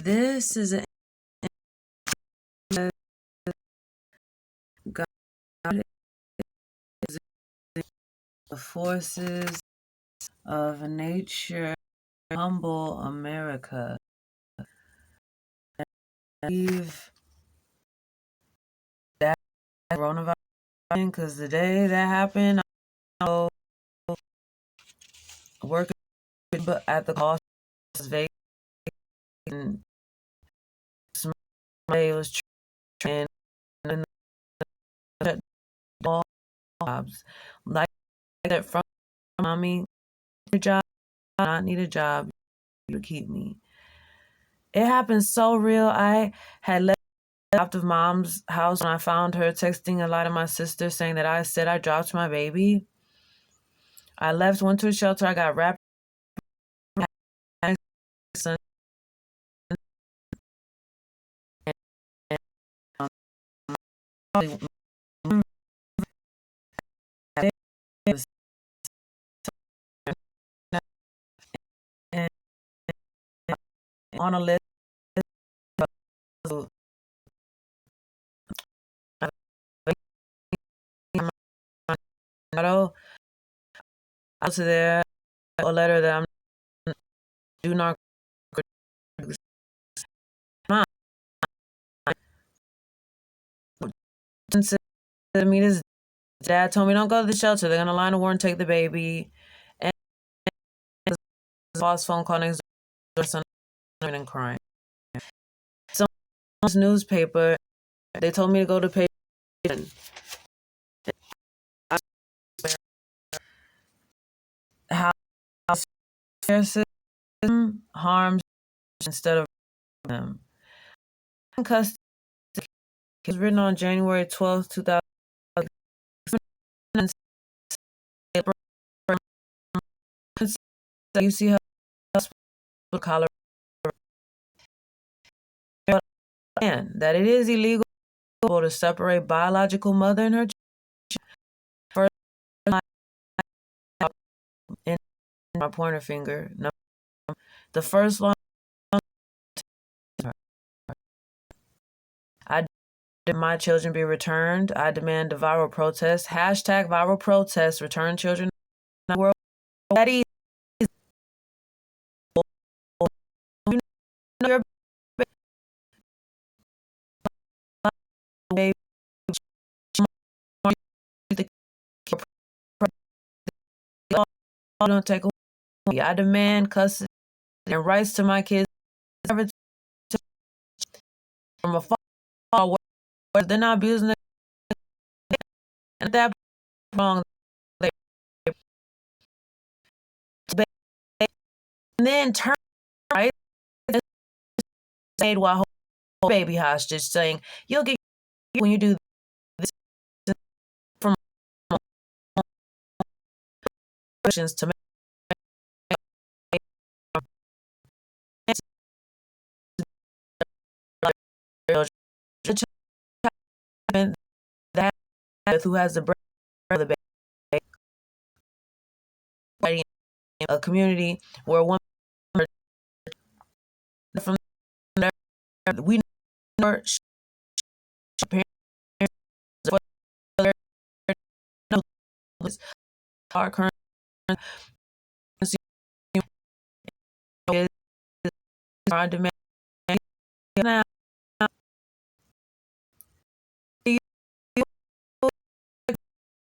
This is a God is the forces of nature, humble America. Leave that coronavirus because the day that happened, I was working at the cost of Vegas and somebody was trying and all jobs like that from mommy. Your job, I not need a job. You keep me. It happened so real. I had left adoptive mom's house when I found her texting a lot of my sisters saying that I said I dropped my baby. I left, went to a shelter. I got wrapped. On a list. I to there a letter that I'm do not to me. This dad told me don't go to the shelter. They're gonna line a warrant, take the baby, and false phone call next door, son and crying. Someone's newspaper. They told me to go to pay. How system harms instead of them. Custody was written on January 12th, 2000. You see her Colorado that it is illegal to separate biological mother and her child. In my pointer finger. The first one, I demand my children be returned. I demand a viral protest. Hashtag viral protest. Return children in the world. That is your baby. Don't take away. I demand custody and rights to my kids. From afar, where they're not abusing it, and that wrong. And then turn right while holding baby hostage, saying you'll get when you do this from to make that who has the brain of the baby, a community where one from there we know our current our demand now.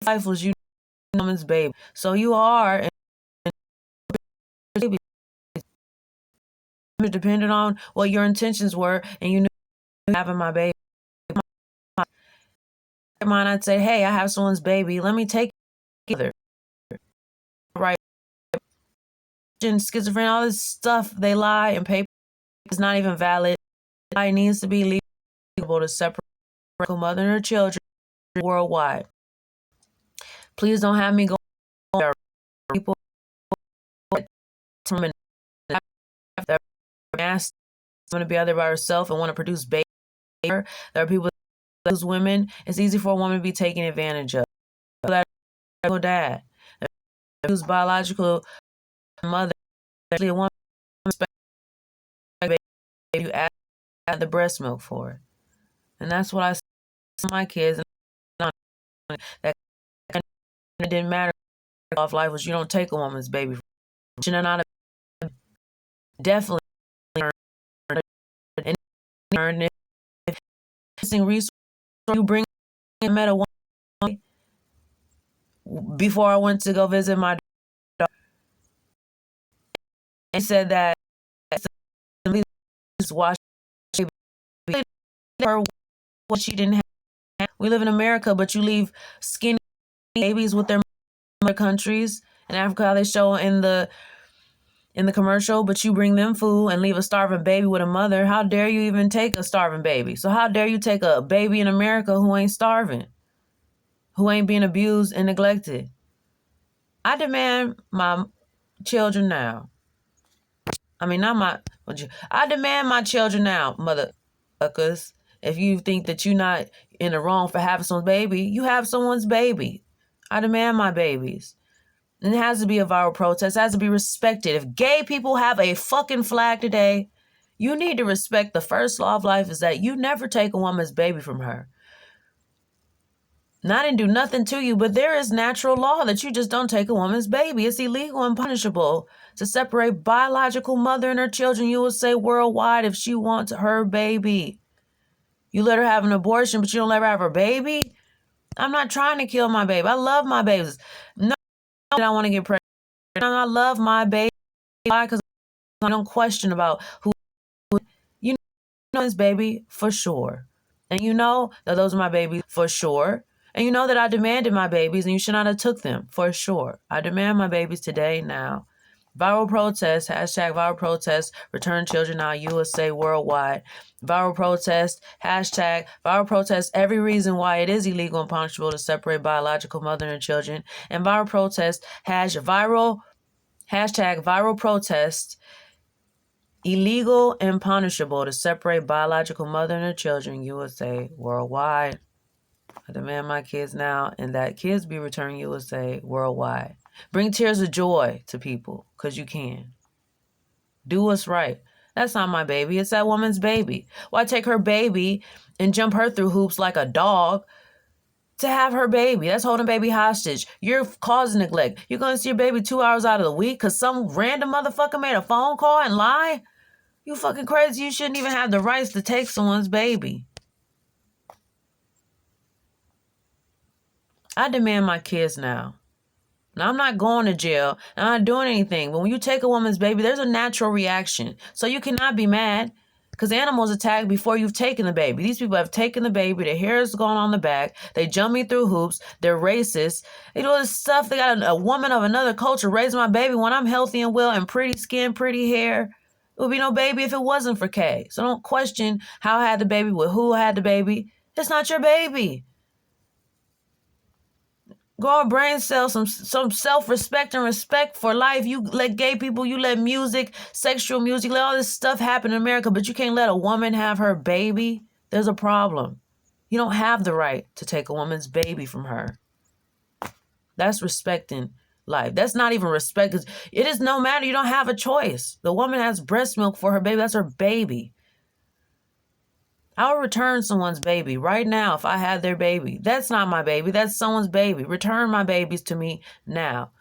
Life was you woman's baby, so you are depending on what your intentions were, and you knew having my baby. Mine, I'd say, hey, I have someone's baby. Let me take either. Right? Schizophrenia, all this stuff they lie and paper is not even valid. It needs to be legal to separate mother and her children worldwide. Please don't have me go there. People want to be out there by herself and want to produce baby. There are people, those women, it's easy for a woman to be taken advantage of. That dad, whose biological mother, actually a woman, you add the breast milk for it. And that's what I say to my kids. And that it didn't matter off life was you don't take a woman's baby. You're not definitely earn it. Resource you bring met a woman before I went to go visit my daughter and said that wash her what she didn't have. We live in America, but you leave skinny babies with their mother countries. In Africa, how they show in the commercial, but you bring them food and leave a starving baby with a mother. How dare you even take a starving baby? So how dare you take a baby in America who ain't starving, who ain't being abused and neglected? I demand my children now. I mean, not my, I demand my children now, motherfuckers. If you think that you're not in the wrong for having someone's baby, you have someone's baby. I demand my babies. And it has to be a viral protest. It has to be respected. If gay people have a fucking flag today, you need to respect the first law of life is that you never take a woman's baby from her. And I didn't do nothing to you, but there is natural law that you just don't take a woman's baby. It's illegal and punishable to separate biological mother and her children. You will say worldwide if she wants her baby. You let her have an abortion, but you don't let her have her baby? I'm not trying to kill my baby. I love my babies. No, I don't want to get pregnant. I love my baby. Why? Because I don't question about who. You know this baby for sure. And you know that those are my babies for sure. And you know that I demanded my babies and you should not have took them for sure. I demand my babies today, now. Viral protest, hashtag viral protest, return children now, USA worldwide. Viral protest, hashtag viral protest, every reason why it is illegal and punishable to separate biological mother and children. And viral protest, hashtag viral protest, illegal and punishable to separate biological mother and her children, USA worldwide. I demand my kids now and that kids be returned USA worldwide. Bring tears of joy to people because you can. Do what's right. That's not my baby. It's that woman's baby. Why take her baby and jump her through hoops like a dog to have her baby? That's holding baby hostage. You're causing neglect. You're going to see your baby 2 hours out of the week because some random motherfucker made a phone call and lie? You fucking crazy. You shouldn't even have the rights to take someone's baby. I demand my kids now. Now, I'm not going to jail. I'm not doing anything. But when you take a woman's baby, there's a natural reaction. So you cannot be mad because animals attack before you've taken the baby. These people have taken the baby. Their hair is going on the back. They jump me through hoops. They're racist. They do all this stuff. They got a woman of another culture raising my baby when I'm healthy and well and pretty skin, pretty hair. It would be no baby if it wasn't for Kay. So don't question how I had the baby with who had the baby. It's not your baby. Go on, brain cells, some self-respect and respect for life. You let gay people, you let music, sexual music, let all this stuff happen in America, but you can't let a woman have her baby. There's a problem. You don't have the right to take a woman's baby from her. That's respecting life. That's not even respect. It is no matter. You don't have a choice. The woman has breast milk for her baby. That's her baby. I would return someone's baby right now if I had their baby. That's not my baby. That's someone's baby. Return my babies to me now.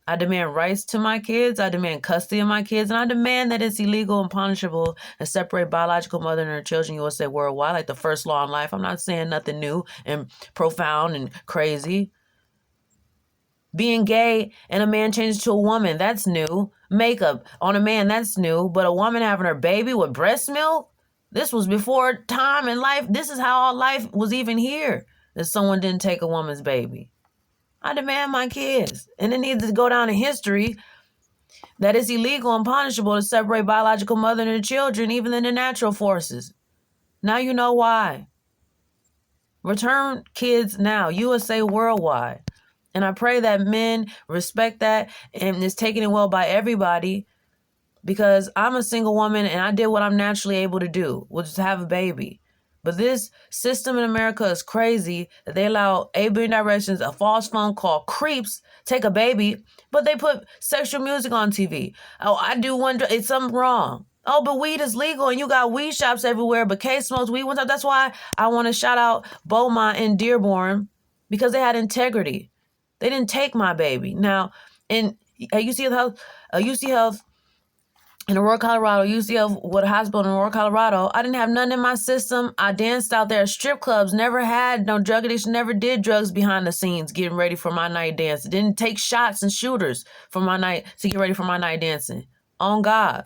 I demand rights to my kids. I demand custody of my kids. And I demand that it's illegal and punishable to separate biological mother and her children, USA worldwide, like the first law in life. I'm not saying nothing new and profound and crazy. Being gay and a man changes to a woman, that's new. Makeup on a man, that's new. But a woman having her baby with breast milk? This was before time in life. This is how all life was even here, that someone didn't take a woman's baby. I demand my kids. And it needs to go down in history that it's illegal and punishable to separate biological mother and her children, even in the natural forces. Now you know why. Return kids now, USA worldwide. And I pray that men respect that and is taken it well by everybody. Because I'm a single woman and I did what I'm naturally able to do, which is have a baby. But this system in America is crazy that they allow 8 billion directions, a false phone call, creeps, take a baby, but they put sexual music on TV. Oh, I do wonder, it's something wrong. Oh, but weed is legal and you got weed shops everywhere, but K smokes weed. That's why I want to shout out Beaumont and Dearborn, because they had integrity. They didn't take my baby. Now, at UC Health in Aurora, Colorado, UCF with a hospital in Aurora, Colorado, I didn't have nothing in my system. I danced out there at strip clubs, never had no drug addiction, never did drugs behind the scenes, getting ready for my night dance. Didn't take shots and shooters for my night to get ready for my night dancing. On God,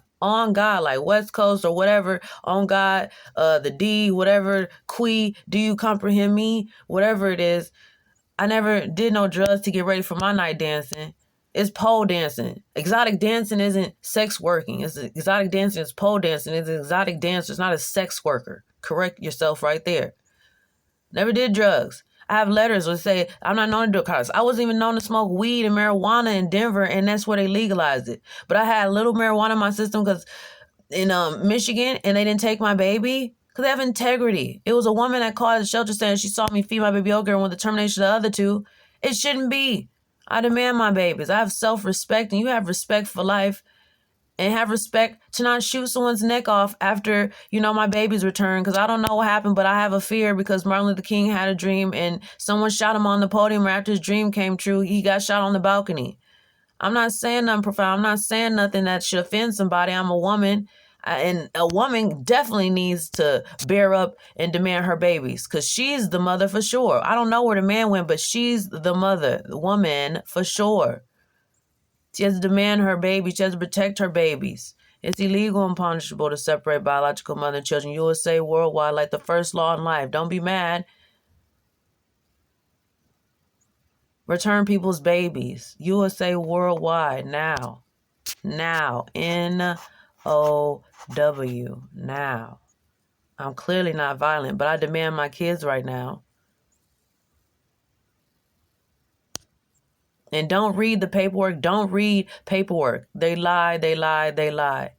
like West Coast or whatever, on God, the D, whatever, Qui, do you comprehend me? Whatever it is, I never did no drugs to get ready for my night dancing. It's pole dancing. Exotic dancing isn't sex working. Exotic dancing is pole dancing. It's an exotic dancer. It's not a sex worker. Correct yourself right there. Never did drugs. I have letters that say I'm not known to do cars. I wasn't even known to smoke weed and marijuana in Denver, and that's where they legalized it. But I had a little marijuana in my system because in Michigan, and they didn't take my baby because they have integrity. It was a woman that called the shelter saying she saw me feed my baby yogurt and with the termination of the other two. It shouldn't be. I demand my babies. I have self-respect, and you have respect for life, and have respect to not shoot someone's neck off after, my baby's return, because I don't know what happened, but I have a fear because Martin Luther King had a dream and someone shot him on the podium, or after his dream came true, he got shot on the balcony. I'm not saying nothing profound. I'm not saying nothing that should offend somebody. I'm a woman. And a woman definitely needs to bear up and demand her babies because she's the mother for sure. I don't know where the man went, but she's the mother, the woman for sure. She has to demand her baby. She has to protect her babies. It's illegal and punishable to separate biological mother and children. USA worldwide, like the first law in life. Don't be mad. Return people's babies. USA worldwide now. Now. N-O-W. Now. I'm clearly not violent, but I demand my kids right now. And don't read the paperwork. Don't read paperwork. They lie, they lie, they lie.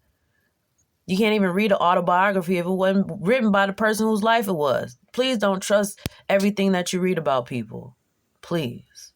You can't even read an autobiography if it wasn't written by the person whose life it was. Please don't trust everything that you read about people. Please.